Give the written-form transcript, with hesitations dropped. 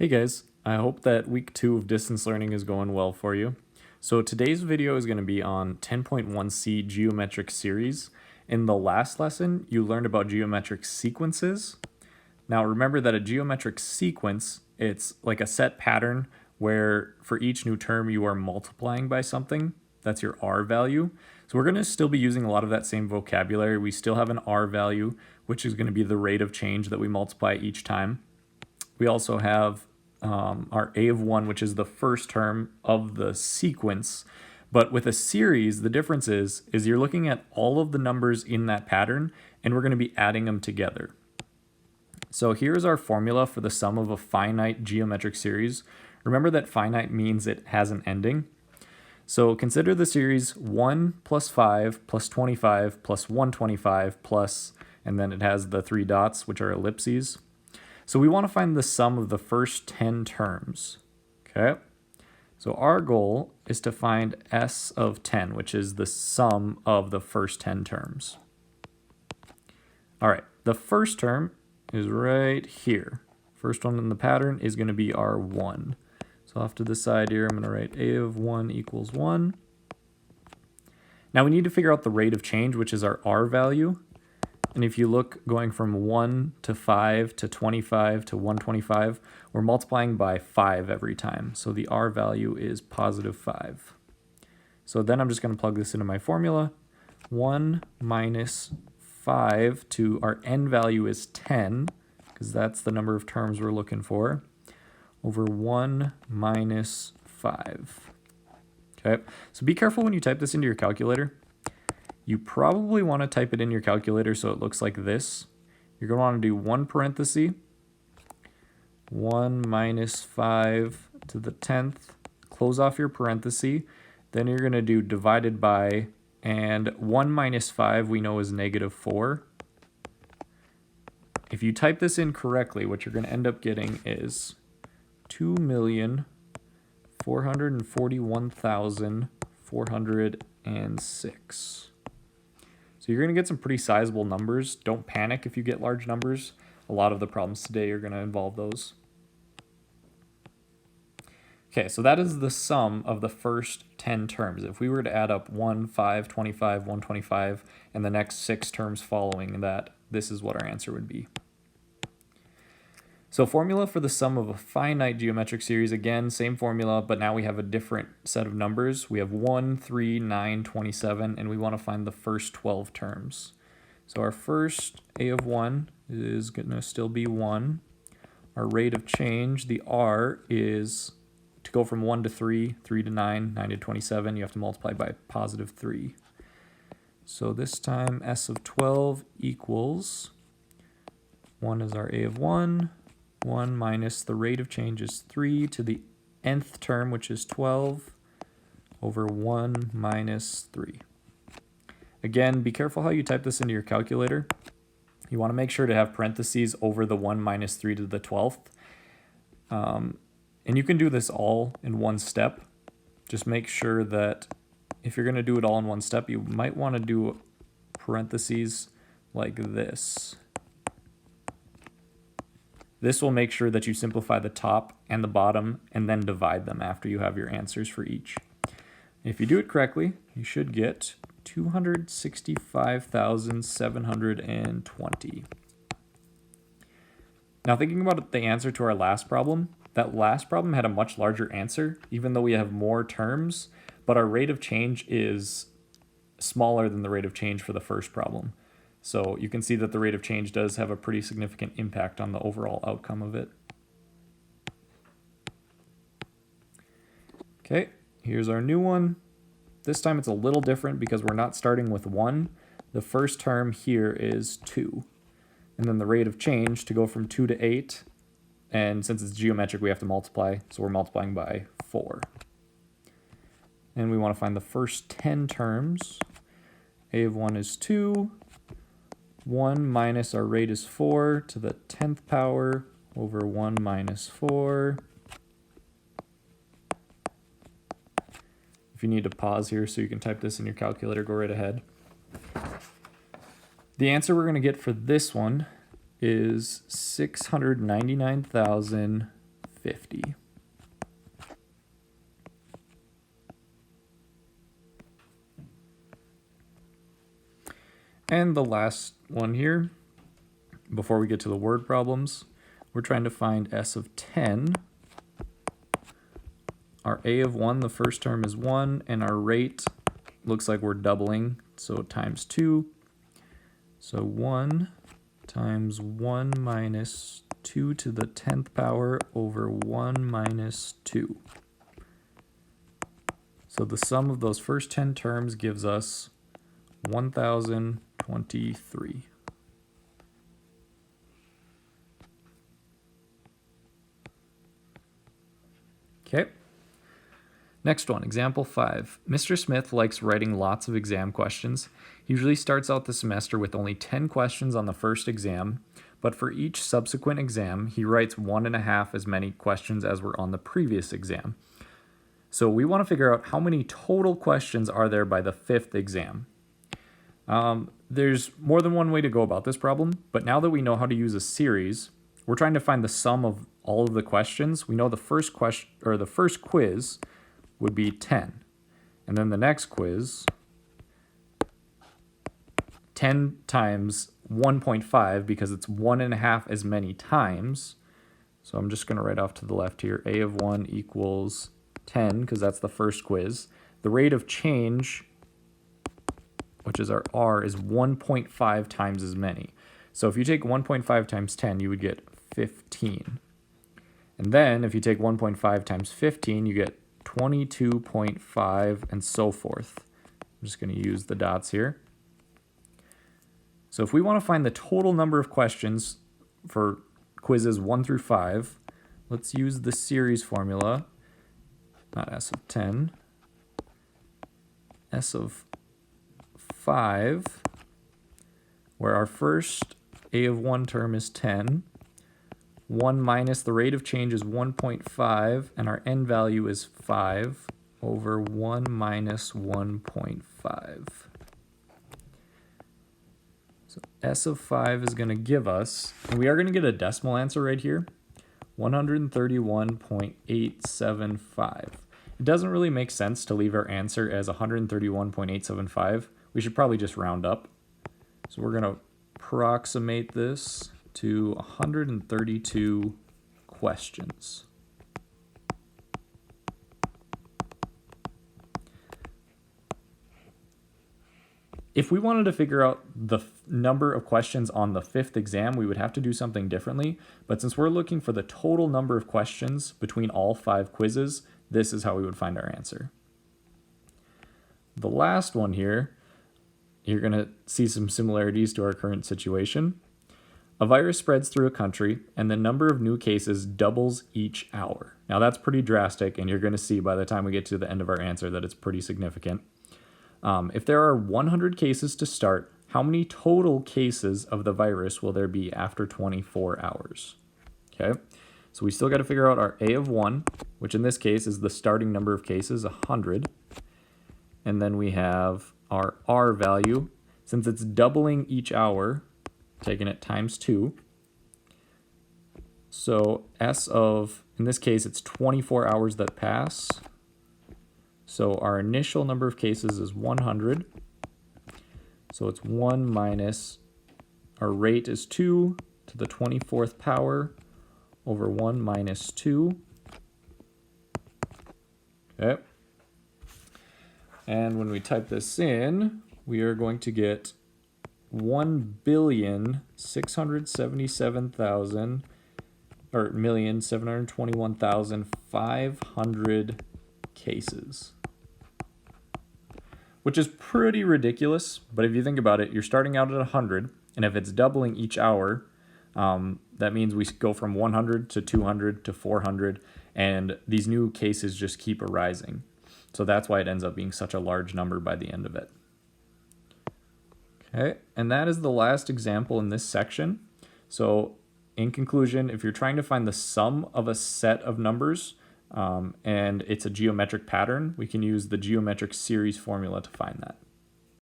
Hey guys, I hope that week 2 of distance learning is going well for you. So today's video is going to be on 10.1c geometric series. In the last lesson, you learned about geometric sequences. Now remember that a geometric sequence, it's like a set pattern where for each new term you are multiplying by something. That's your R value. So we're going to still be using a lot of that same vocabulary. We still have an R value, which is going to be the rate of change that we multiply each time. We also have our a of 1, which is the first term of the sequence. But with a series, the difference is you're looking at all of the numbers in that pattern, and we're going to be adding them together. So here's our formula for the sum of a finite geometric series. Remember that finite means it has an ending. So consider the series 1 plus 5 plus 25 plus 125 plus, and then it has the 3 dots, which are ellipses. So we want to find the sum of the first 10 terms, okay? So our goal is to find S of 10, which is the sum of the first 10 terms. All right, the first term is right here. First one in the pattern is going to be our 1. So off to the side here, I'm going to write a of 1 equals 1. Now we need to figure out the rate of change, which is our R value. And if you look going from 1 to 5 to 25 to 125, we're multiplying by 5 every time. So the R value is positive 5. So then I'm just going to plug this into my formula. 1 minus 5 to our n value is 10, because that's the number of terms we're looking for, over 1 minus 5. Okay, so be careful when you type this into your calculator. You probably want to type it in your calculator so it looks like this. You're going to want to do 1 parenthesis, 1 minus 5 to the 10th, close off your parenthesis, then you're going to do divided by, and 1 minus 5 we know is negative 4. If you type this in correctly, what you're going to end up getting is 2,441,406. So you're going to get some pretty sizable numbers. Don't panic if you get large numbers. A lot of the problems today are going to involve those. Okay, so that is the sum of the first 10 terms. If we were to add up 1, 5, 25, 125, and the next 6 terms following that, this is what our answer would be. So formula for the sum of a finite geometric series, again, same formula, but now we have a different set of numbers. We have 1, 3, 9, 27, and we want to find the first 12 terms. So our first a of 1 is going to still be 1. Our rate of change, the R, is to go from 1 to 3, 3 to 9, 9 to 27, you have to multiply by positive 3. So this time S of 12 equals, 1 is our a of 1, 1 minus the rate of change is 3 to the nth term, which is 12, over 1 minus 3. Again, be careful how you type this into your calculator. You want to make sure to have parentheses over the 1 minus 3 to the 12th. And you can do this all in one step. Just make sure that if you're going to do it all in one step, you might want to do parentheses like this. This will make sure that you simplify the top and the bottom and then divide them after you have your answers for each. If you do it correctly, you should get 265,720. Now thinking about the answer to our last problem, that last problem had a much larger answer, even though we have more terms, but our rate of change is smaller than the rate of change for the first problem. So you can see that the rate of change does have a pretty significant impact on the overall outcome of it. Okay, here's our new one. This time it's a little different because we're not starting with 1. The first term here is 2. And then the rate of change to go from 2 to 8, and since it's geometric we have to multiply, so we're multiplying by 4. And we want to find the first 10 terms. A of 1 is 2. 1 minus our rate is 4 to the 10th power over 1 minus 4. If you need to pause here so you can type this in your calculator, go right ahead. The answer we're going to get for this one is 699,000 50. And the last one here, before we get to the word problems, we're trying to find S of 10. Our A of 1, the first term is 1, and our rate looks like we're doubling, so times 2. So 1 times 1 minus 2 to the 10th power over 1 minus 2. So the sum of those first 10 terms gives us 1023. Okay. Next one, example 5. Mr. Smith likes writing lots of exam questions. He usually starts out the semester with only 10 questions on the first exam, but for each subsequent exam, he writes 1.5 as many questions as were on the previous exam. So we want to figure out how many total questions are there by the 5th exam. There's more than one way to go about this problem, but now that we know how to use a series, we're trying to find the sum of all of the questions. We know the first question, or the first quiz, would be 10. And then the next quiz, 10 times 1.5, because it's 1.5 as many times. So I'm just going to write off to the left here. A of 1 equals 10, because that's the first quiz. The rate of change, which is our R, is 1.5 times as many. So if you take 1.5 times 10, you would get 15. And then if you take 1.5 times 15, you get 22.5 and so forth. I'm just going to use the dots here. So if we want to find the total number of questions for quizzes 1 through 5, let's use the series formula, not S of 10, S of 5, where our first A of 1 term is 10, 1 minus the rate of change is 1.5, and our n value is 5 over 1 minus 1.5. So S of 5 is going to give us, and we are going to get a decimal answer right here, 131.875. It doesn't really make sense to leave our answer as 131.875. We should probably just round up. So we're going to approximate this to 132 questions. If we wanted to figure out the number of questions on the 5th exam, we would have to do something differently. But since we're looking for the total number of questions between all 5 quizzes, this is how we would find our answer. The last one here, you're going to see some similarities to our current situation. A virus spreads through a country, and the number of new cases doubles each hour. Now that's pretty drastic, and you're going to see by the time we get to the end of our answer that it's pretty significant. If there are 100 cases to start, how many total cases of the virus will there be after 24 hours? Okay, so we still got to figure out our A of 1, which in this case is the starting number of cases, 100. And then we have our R value. Since it's doubling each hour, taking it times 2. So S of, in this case, it's 24 hours that pass. So our initial number of cases is 100. So it's 1 minus, our rate is 2 to the 24th power over 1 minus 2. Okay. And when we type this in, we are going to get 1,677,000 or 1,721,500 cases, which is pretty ridiculous. But if you think about it, you're starting out at 100, and if it's doubling each hour, that means we go from 100 to 200 to 400, and these new cases just keep arising. So that's why it ends up being such a large number by the end of it. Okay, and that is the last example in this section. So in conclusion, if you're trying to find the sum of a set of numbers and it's a geometric pattern, we can use the geometric series formula to find that.